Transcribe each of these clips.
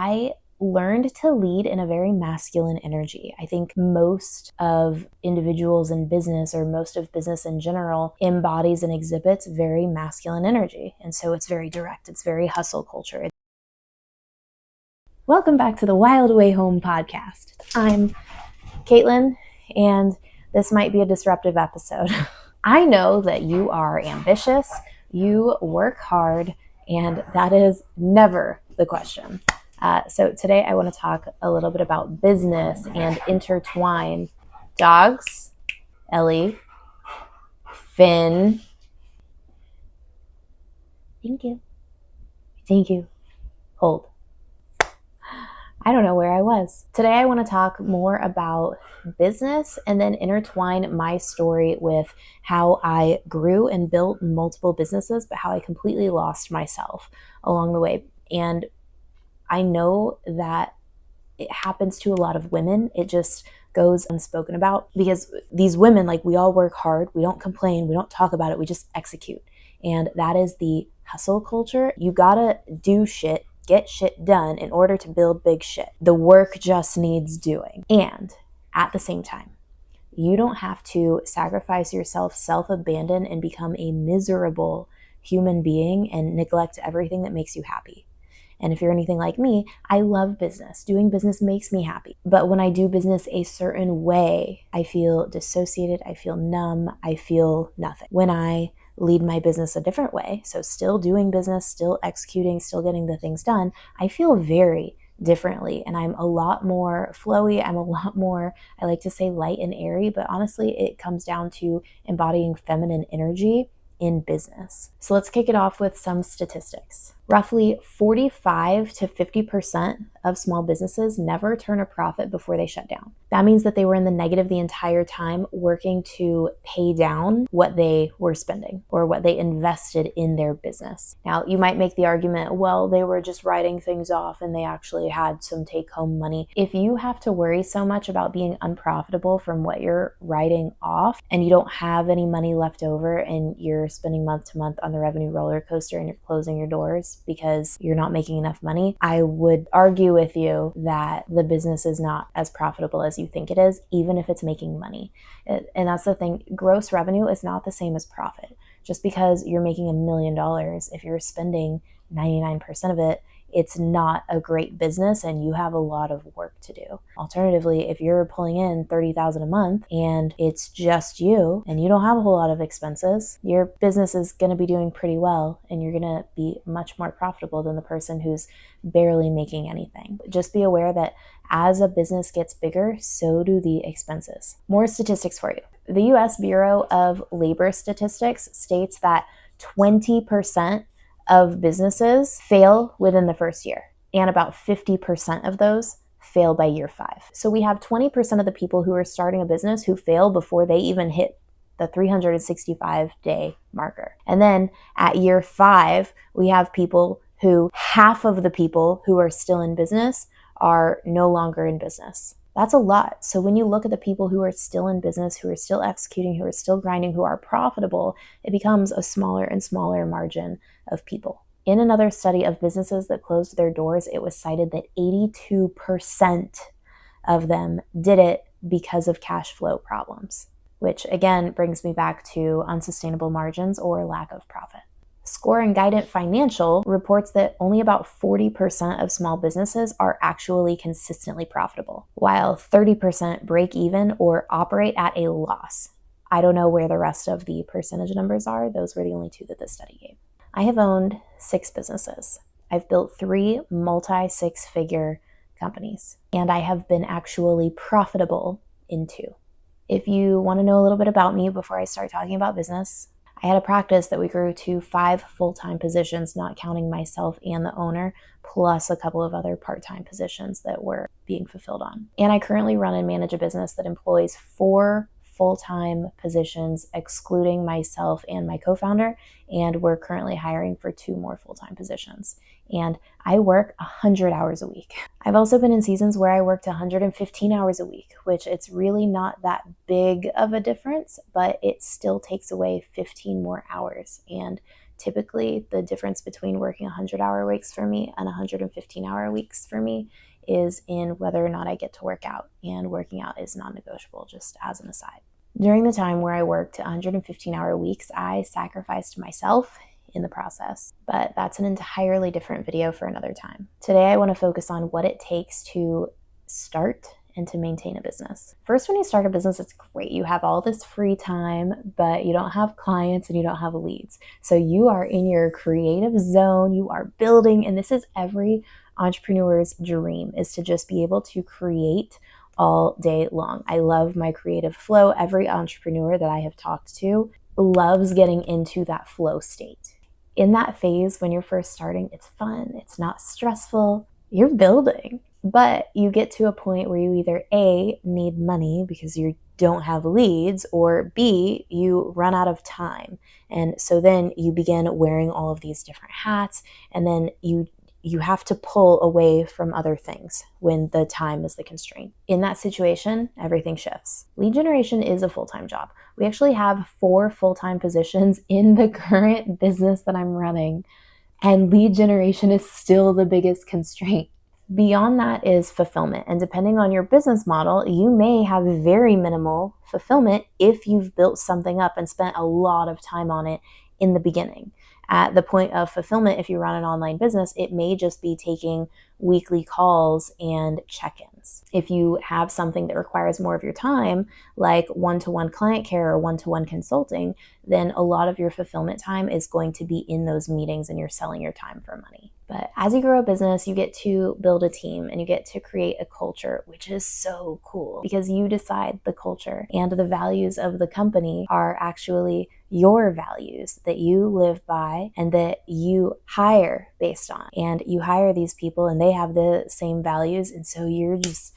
I learned to lead in a very masculine energy. I think most of individuals in business, or most of business in general, embodies and exhibits very masculine energy. And so it's very direct. It's very hustle culture. Welcome back to the Wild Way Home podcast. I'm Caitlin, and this might be a disruptive episode. I know that you are ambitious, you work hard, and that is never the question. So today I want to talk a little bit about business and intertwine dogs, Ellie, Finn. Thank you. Hold. I don't know where I was. Today I want to talk more about business and then intertwine my story with how I grew and built multiple businesses, but how I completely lost myself along the way. And I know that it happens to a lot of women. It just goes unspoken about because these women, like, we all work hard. We don't complain. We don't talk about it. We just execute. And that is the hustle culture. You gotta do shit, get shit done in order to build big shit. The work just needs doing. And at the same time, you don't have to sacrifice yourself, self-abandon, and become a miserable human being and neglect everything that makes you happy. And if you're anything like me, I love business. Doing business makes me happy. But when I do business a certain way, I feel dissociated, I feel numb, I feel nothing. When I lead my business a different way, so still doing business, still executing, still getting the things done, I feel very differently. And I'm a lot more flowy. I'm a lot more, I like to say, light and airy, but honestly, it comes down to embodying feminine energy in business. So let's kick it off with some statistics. Roughly 45 to 50% of small businesses never turn a profit before they shut down. That means that they were in the negative the entire time, working to pay down what they were spending or what they invested in their business. Now, you might make the argument, well, they were just writing things off and they actually had some take-home money. If you have to worry so much about being unprofitable from what you're writing off, and you don't have any money left over, and you're spending month to month on the revenue roller coaster and you're closing your doors because you're not making enough money, I would argue with you that the business is not as profitable as you think it is, even if it's making money. And that's the thing. Gross revenue is not the same as profit. Just because you're making $1 million, if you're spending 99% of it, it's not a great business and you have a lot of work to do. Alternatively, if you're pulling in $30,000 a month and it's just you and you don't have a whole lot of expenses, your business is going to be doing pretty well and you're going to be much more profitable than the person who's barely making anything. Just be aware that as a business gets bigger, so do the expenses. More statistics for you. The U.S. Bureau of Labor Statistics states that 20% of businesses fail within the first year, and about 50% of those fail by year 5. So we have 20% of the people who are starting a business who fail before they even hit the 365-day marker. And then at year 5, we have people who, half of the people who are still in business are no longer in business. That's a lot. So when you look at the people who are still in business, who are still executing, who are still grinding, who are profitable, it becomes a smaller and smaller margin of people. In another study of businesses that closed their doors, it was cited that 82% of them did it because of cash flow problems, which again brings me back to unsustainable margins or lack of profit. Score and Guidance Financial reports that only about 40% of small businesses are actually consistently profitable, while 30% break even or operate at a loss. I don't know where the rest of the percentage numbers are. Those were the only 2 that this study gave. I have owned 6 businesses. I've built 3 multi-6-figure companies, and I have been actually profitable in 2. If you want to know a little bit about me before I start talking about business, I had a practice that we grew to 5 full-time positions, not counting myself and the owner, plus a couple of other part-time positions that were being fulfilled on. And I currently run and manage a business that employs 4 full-time positions, excluding myself and my co-founder, and we're currently hiring for 2 more full-time positions. And I work 100 hours a week. I've also been in seasons where I worked 115 hours a week, which it's really not that big of a difference, but it still takes away 15 more hours. And Typically, the difference between working 100-hour weeks for me and 115-hour weeks for me is in whether or not I get to work out, and working out is non-negotiable, just as an aside. During the time where I worked 115-hour weeks, I sacrificed myself in the process, but that's an entirely different video for another time. Today, I want to focus on what it takes to start and to maintain a business. First, when you start a business, it's great. You have all this free time, but you don't have clients and you don't have leads. So you are in your creative zone, you are building, and this is every entrepreneur's dream, is to just be able to create all day long. I love my creative flow. Every entrepreneur that I have talked to loves getting into that flow state. In that phase, when you're first starting, it's fun, it's not stressful, you're building. But you get to a point where you either A, need money because you don't have leads, or B, you run out of time. And so then you begin wearing all of these different hats, and then you have to pull away from other things when the time is the constraint. In that situation, everything shifts. Lead generation is a full-time job. We actually have 4 full-time positions in the current business that I'm running, and lead generation is still the biggest constraint. Beyond that is fulfillment. And depending on your business model, you may have very minimal fulfillment if you've built something up and spent a lot of time on it in the beginning. At the point of fulfillment, if you run an online business, it may just be taking weekly calls and check-ins. If you have something that requires more of your time, like one-to-one client care or one-to-one consulting, then a lot of your fulfillment time is going to be in those meetings and you're selling your time for money. But as you grow a business, you get to build a team and you get to create a culture, which is so cool because you decide the culture, and the values of the company are actually your values that you live by and that you hire based on. And you hire these people and they have the same values. And so you're just,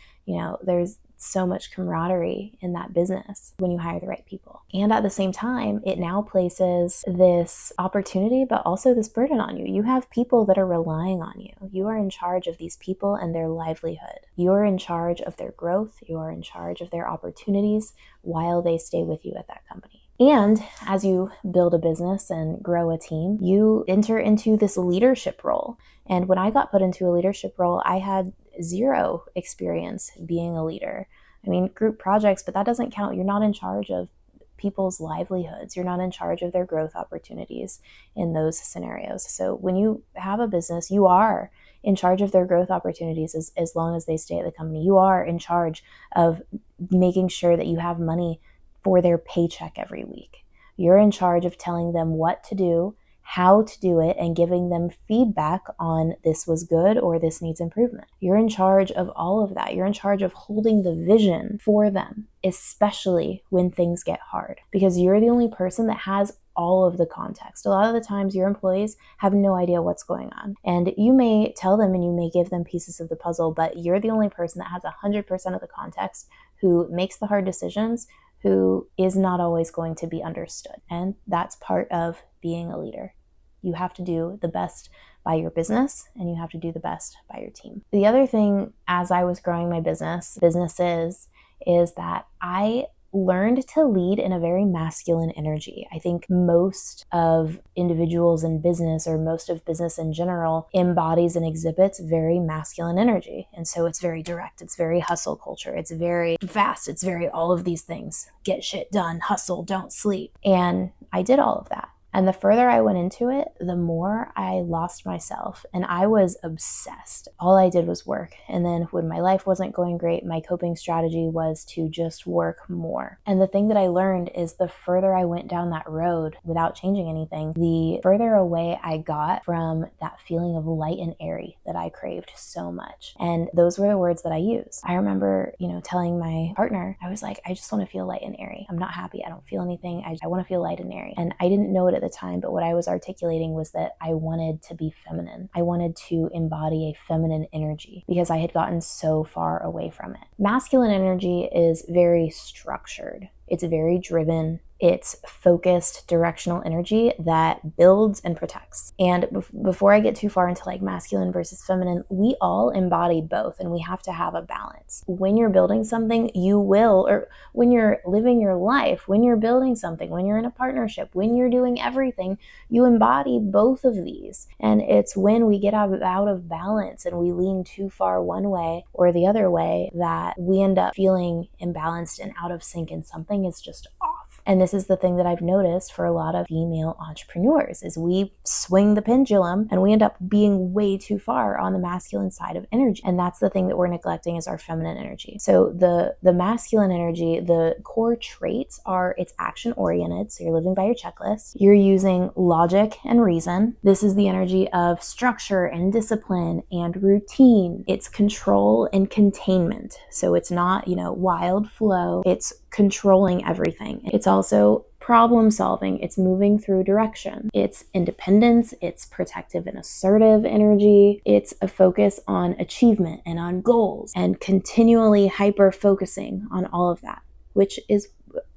there's so much camaraderie in that business when you hire the right people. And at the same time, it now places this opportunity, but also this burden on you. You have people that are relying on you. You are in charge of these people and their livelihood. You're in charge of their growth. You are in charge of their opportunities while they stay with you at that company. And as you build a business and grow a team, you enter into this leadership role. And when I got put into a leadership role, I had 0 experience being a leader. I mean, group projects, but that doesn't count. You're not in charge of people's livelihoods. You're not in charge of their growth opportunities in those scenarios. So when you have a business, you are in charge of their growth opportunities as long as they stay at the company. You are in charge of making sure that you have money for their paycheck every week. You're in charge of telling them what to do, how to do it, and giving them feedback on this was good or this needs improvement. You're in charge of all of that. You're in charge of holding the vision for them, especially when things get hard, because you're the only person that has all of the context. A lot of the times your employees have no idea what's going on, and you may tell them and you may give them pieces of the puzzle, but you're the only person that has 100% of the context, who makes the hard decisions, who is not always going to be understood. And that's part of being a leader. You have to do the best by your business, and you have to do the best by your team. The other thing, as I was growing my businesses, is that I learned to lead in a very masculine energy. I think most of individuals in business, or most of business in general, embodies and exhibits very masculine energy. And so it's very direct, it's very hustle culture, it's very fast, it's very all of these things. Get shit done, hustle, don't sleep. And I did all of that. And the further I went into it, the more I lost myself, and I was obsessed. All I did was work. And then when my life wasn't going great, my coping strategy was to just work more. And the thing that I learned is the further I went down that road without changing anything, the further away I got from that feeling of light and airy that I craved so much. And those were the words that I used. I remember, telling my partner, I was like, I just want to feel light and airy. I'm not happy. I don't feel anything. I want to feel light and airy. And I didn't know it at the time, but what I was articulating was that I wanted to be feminine. I wanted to embody a feminine energy because I had gotten so far away from it. Masculine energy is very structured. It's very driven. It's focused, directional energy that builds and protects. And before I get too far into like masculine versus feminine, we all embody both, and we have to have a balance. When you're building something, you will, or when you're living your life, when you're building something, when you're in a partnership, when you're doing everything, you embody both of these. And it's when we get out of balance and we lean too far one way or the other way that we end up feeling imbalanced and out of sync, and something is just off. And this is the thing that I've noticed for a lot of female entrepreneurs is we swing the pendulum and we end up being way too far on the masculine side of energy. And that's the thing that we're neglecting is our feminine energy. So the masculine energy, the core traits are it's action oriented. So you're living by your checklist. You're using logic and reason. This is the energy of structure and discipline and routine. It's control and containment. So it's not, wild flow. It's controlling everything. It's also problem solving. It's moving through direction. It's independence. It's protective and assertive energy. It's a focus on achievement and on goals and continually hyper focusing on all of that, which is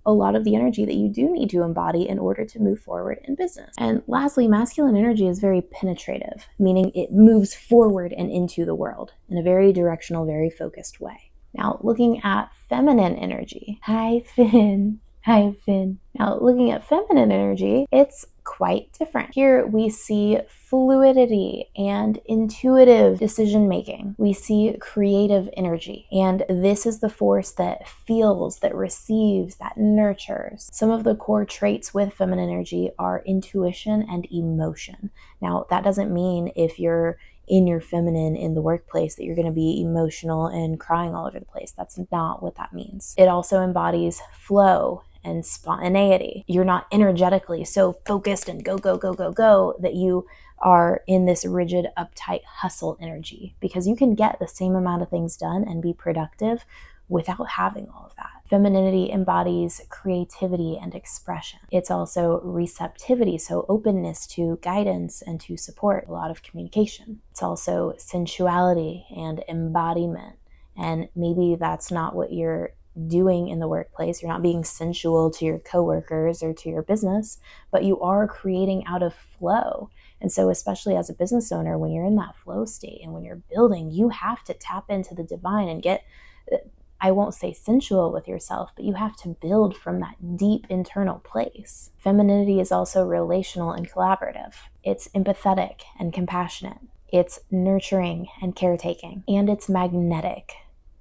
a lot of the energy that you do need to embody in order to move forward in business. And lastly, masculine energy is very penetrative, meaning it moves forward and into the world in a very directional, very focused way. Now, looking at feminine energy. Hi, Finn. Now, looking at feminine energy, it's quite different. Here we see fluidity and intuitive decision making. We see creative energy, and this is the force that feels, that receives, that nurtures. Some of the core traits with feminine energy are intuition and emotion. Now, that doesn't mean if you're in your feminine in the workplace that you're going to be emotional and crying all over the place. That's not what that means. It also embodies flow and spontaneity. You're not energetically so focused and go that you are in this rigid, uptight hustle energy, because you can get the same amount of things done and be productive without having all of that. Femininity embodies creativity and expression. It's also receptivity, so openness to guidance and to support, a lot of communication. It's also sensuality and embodiment. And maybe that's not what you're doing in the workplace. You're not being sensual to your coworkers or to your business, but you are creating out of flow. And so especially as a business owner, when you're in that flow state and when you're building, you have to tap into the divine and get, I won't say sensual with yourself, but you have to build from that deep internal place. Femininity is also relational and collaborative. It's empathetic and compassionate. It's nurturing and caretaking. And it's magnetic.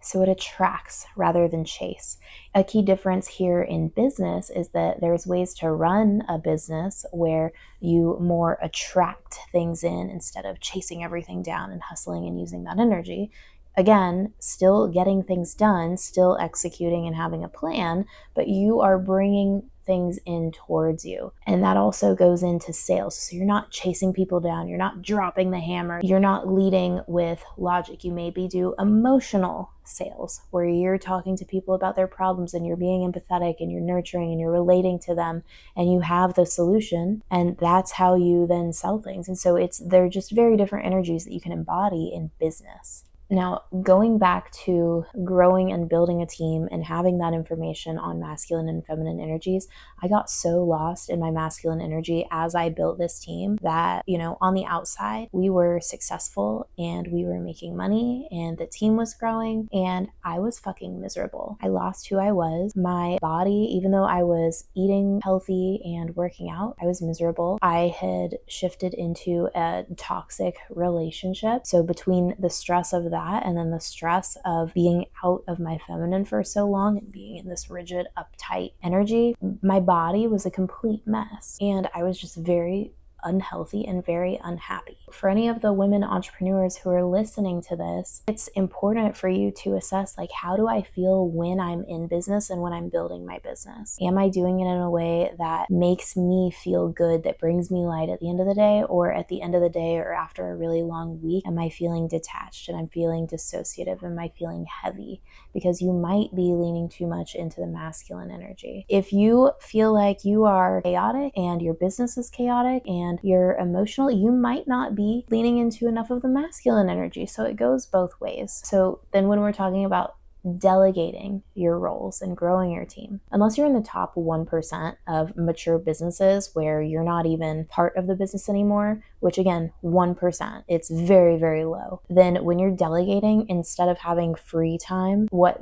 So it attracts rather than chase. A key difference here in business is that there's ways to run a business where you more attract things in instead of chasing everything down and hustling and using that energy. Again, still getting things done, still executing and having a plan, but you are bringing things in towards you. And that also goes into sales. So you're not chasing people down. You're not dropping the hammer. You're not leading with logic. You maybe do emotional sales where you're talking to people about their problems and you're being empathetic and you're nurturing and you're relating to them and you have the solution, and that's how you then sell things. And so they're just very different energies that you can embody in business. Now, going back to growing and building a team and having that information on masculine and feminine energies, I got so lost in my masculine energy as I built this team that, on the outside, we were successful and we were making money and the team was growing and I was fucking miserable. I lost who I was. My body, even though I was eating healthy and working out, I was miserable. I had shifted into a toxic relationship. So between the stress of that and then the stress of being out of my feminine for so long and being in this rigid, uptight energy, my body was a complete mess. And I was just very unhealthy and very unhappy. For any of the women entrepreneurs who are listening to this, it's important for you to assess, how do I feel when I'm in business and when I'm building my business? Am I doing it in a way that makes me feel good, that brings me light at the end of the day? Or at the end of the day or after a really long week, am I feeling detached and I'm feeling dissociative? Am I feeling heavy? Because you might be leaning too much into the masculine energy. If you feel like you are chaotic and your business is chaotic and you're emotional, you might not be leaning into enough of the masculine energy. So it goes both ways. So then when we're talking about delegating your roles and growing your team. Unless you're in the top 1% of mature businesses where you're not even part of the business anymore, which again, 1%, it's very, very low. Then when you're delegating, instead of having free time, what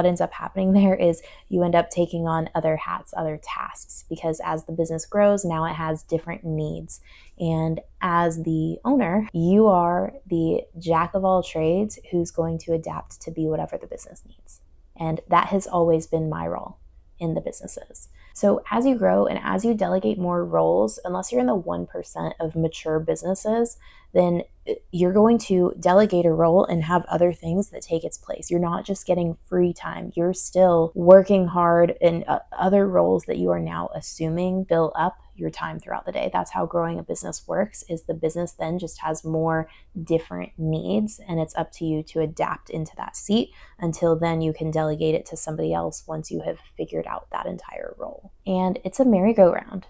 ends up happening there is you end up taking on other hats, other tasks, because as the business grows, now it has different needs. And as the owner, you are the jack of all trades who's going to adapt to be whatever the business needs. And that has always been my role in the businesses. So as you grow and as you delegate more roles, unless you're in the 1% of mature businesses, then you're going to delegate a role and have other things that take its place. You're not just getting free time. You're still working hard, and other roles that you are now assuming fill up your time throughout the day. That's how growing a business works, is the business then just has more different needs, and it's up to you to adapt into that seat. Until then, you can delegate it to somebody else once you have figured out that entire role. And it's a merry-go-round.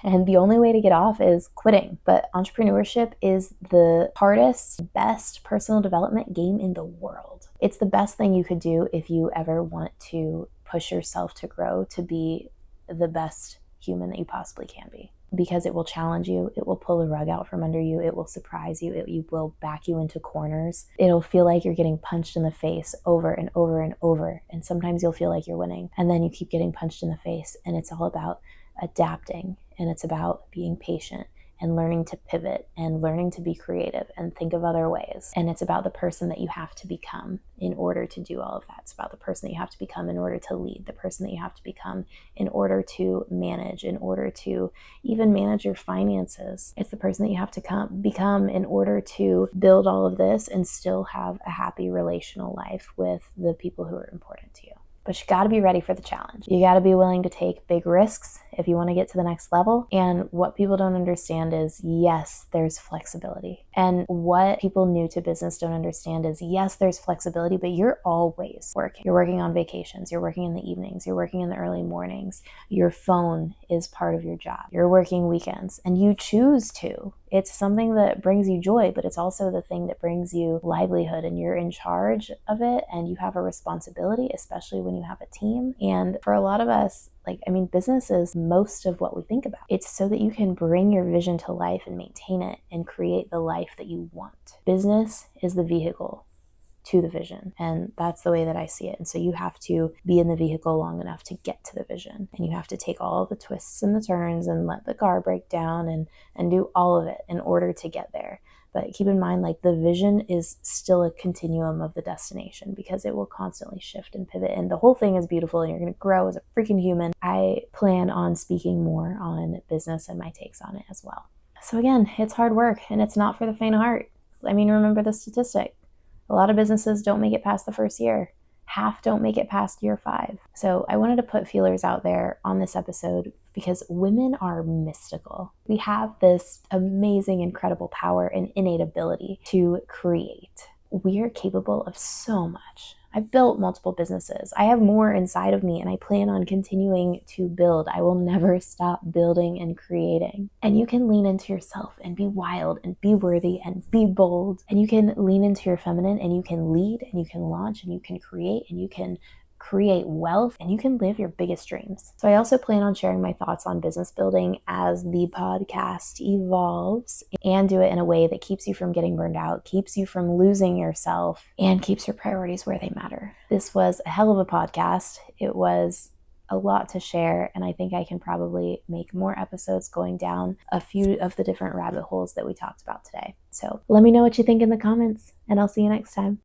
And the only way to get off is quitting. But entrepreneurship is the hardest, best personal development game in the world. It's the best thing you could do if you ever want to push yourself to grow, to be the best human that you possibly can be. Because it will challenge you, it will pull the rug out from under you, it will surprise you, it will back you into corners. It'll feel like you're getting punched in the face over and over and over. And sometimes you'll feel like you're winning. And then you keep getting punched in the face. And it's all about adapting, and it's about being patient and learning to pivot and learning to be creative and think of other ways. And it's about the person that you have to become in order to do all of that. It's about the person that you have to become in order to lead, the person that you have to become in order to manage, in order to even manage your finances. It's the person that you have to become in order to build all of this and still have a happy relational life with the people who are important to you. But you got to be ready for the challenge. You got to be willing to take big risks if you want to get to the next level. And what people don't understand is, yes, there's flexibility. And what people new to business don't understand is, yes, there's flexibility, but you're always working. You're working on vacations. You're working in the evenings. You're working in the early mornings. Your phone is part of your job. You're working weekends, and you choose to. It's something that brings you joy, but it's also the thing that brings you livelihood, and you're in charge of it, and you have a responsibility, especially when you have a team. And for a lot of us, business is most of what we think about. It's so that you can bring your vision to life and maintain it and create the life that you want. Business is the vehicle to the vision, and that's the way that I see it. And so you have to be in the vehicle long enough to get to the vision, and you have to take all the twists and the turns and let the car break down and do all of it in order to get there. But keep in mind, the vision is still a continuum of the destination, because it will constantly shift and pivot, and the whole thing is beautiful, and you're going to grow as a freaking human. I plan on speaking more on business and my takes on it as well. So again, it's hard work, and it's not for the faint of heart. Remember the statistic. A lot of businesses don't make it past the first year. Half don't make it past year 5. So I wanted to put feelers out there on this episode, because women are mystical. We have this amazing, incredible power and innate ability to create. We are capable of so much. I've built multiple businesses. I have more inside of me, and I plan on continuing to build. I will never stop building and creating. And you can lean into yourself and be wild and be worthy and be bold. And you can lean into your feminine, and you can lead, and you can launch, and you can create, and you can create wealth, and you can live your biggest dreams. So I also plan on sharing my thoughts on business building as the podcast evolves, and do it in a way that keeps you from getting burned out, keeps you from losing yourself, and keeps your priorities where they matter. This was a hell of a podcast. It was a lot to share, and I think I can probably make more episodes going down a few of the different rabbit holes that we talked about today. So let me know what you think in the comments, and I'll see you next time.